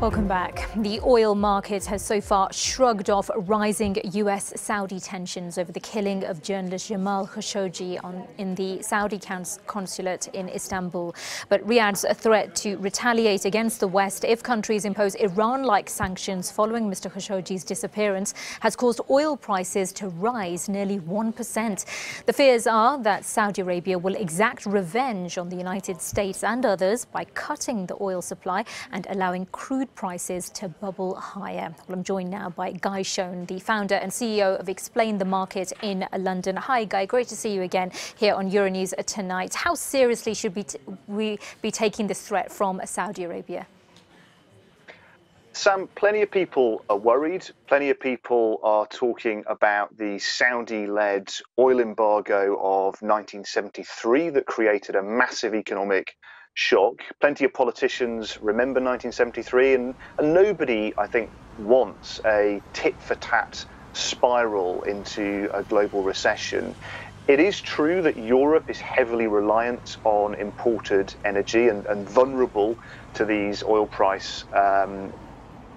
Welcome back. The oil market has so far shrugged off rising US-Saudi tensions over the killing of journalist Jamel Khashoggi in the Saudi consulate in Istanbul. But Riyadh's threat to retaliate against the West if countries impose Iran-like sanctions following Mr. Khashoggi's disappearance has caused oil prices to rise nearly 1%. The fears are that Saudi Arabia will exact revenge on the United States and others by cutting the oil supply and allowing crude prices to bubble higher. Well, I'm joined now by Shone, the founder and CEO of Explain the Market in London. Hi, Guy. Great to see you again here on Euronews tonight. How seriously should we be taking this threat from Saudi Arabia? Sam, plenty of people are worried. Plenty of people are talking about the Saudi-led oil embargo of 1973 that created a massive economic shock. Plenty of politicians remember 1973, and nobody, I think, wants a tit-for-tat spiral into a global recession. It is true that Europe is heavily reliant on imported energy and vulnerable to these oil price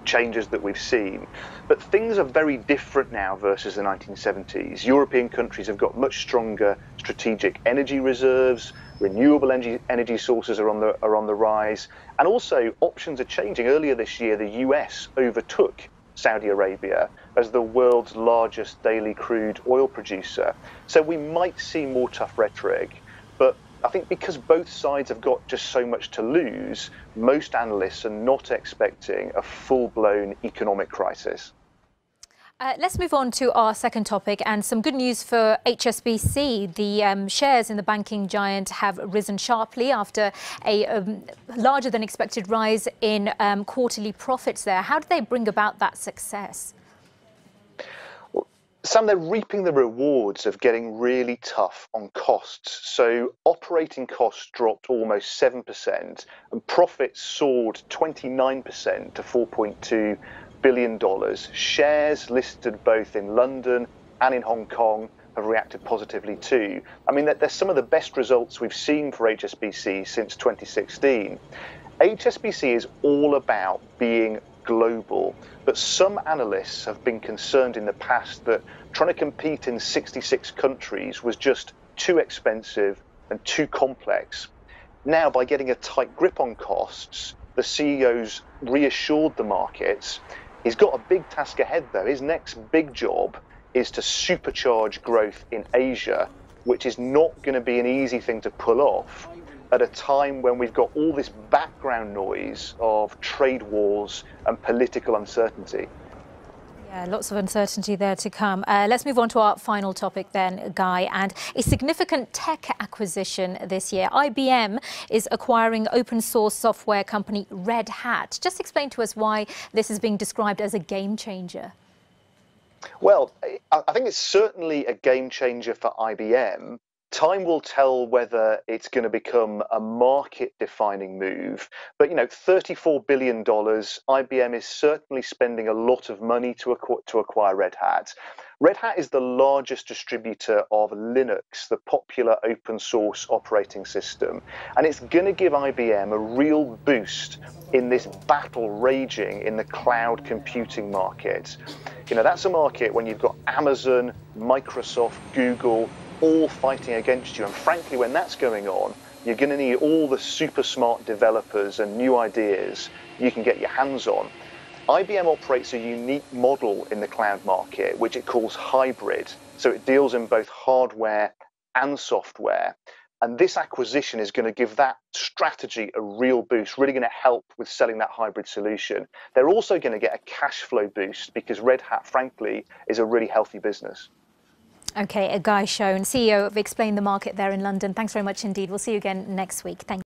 changes that we've seen. But things are very different now versus the 1970s. European countries have got much stronger strategic energy reserves. Renewable energy sources are on the rise, and also options are changing. Earlier this year, the US overtook Saudi Arabia as the world's largest daily crude oil producer. So we might see more tough rhetoric, but I think because both sides have got just so much to lose, most analysts are not expecting a full-blown economic crisis. Let's move on to our second topic, and some good news for HSBC. The shares in the banking giant have risen sharply after a larger than expected rise in quarterly profits there. How did they bring about that success? Well, Sam, they're reaping the rewards of getting really tough on costs. So operating costs dropped almost 7% and profits soared 29% to $4.2 billion. Shares listed both in London and in Hong Kong have reacted positively too. I mean, they're some of the best results we've seen for HSBC since 2016. HSBC is all about being global, but some analysts have been concerned in the past that trying to compete in 66 countries was just too expensive and too complex. Now, by getting a tight grip on costs, the CEO's reassured the markets. He's got a big task ahead, though. His next big job is to supercharge growth in Asia, which is not going to be an easy thing to pull off at a time when we've got all this background noise of trade wars and political uncertainty. Yeah, lots of uncertainty there to come. Let's move on to our final topic then, Guy, and a significant tech acquisition this year. IBM is acquiring open source software company Red Hat. Just explain to us why this is being described as a game changer. Well, I think it's certainly a game changer for IBM. Time will tell whether it's going to become a market-defining move. But, you know, $34 billion, IBM is certainly spending a lot of money to acquire Red Hat. Red Hat is the largest distributor of Linux, the popular open source operating system. And it's going to give IBM a real boost in this battle raging in the cloud computing market. You know, that's a market when you've got Amazon, Microsoft, Google, all fighting against you. And frankly, when that's going on, you're going to need all the super smart developers and new ideas you can get your hands on. IBM operates a unique model in the cloud market, which it calls hybrid. So it deals in both hardware and software. And this acquisition is going to give that strategy a real boost, really going to help with selling that hybrid solution. They're also going to get a cash flow boost because Red Hat, frankly, is a really healthy business. Okay, Guy Shone, CEO of Explain the Market there in London. Thanks very much indeed. We'll see you again next week. Thank you.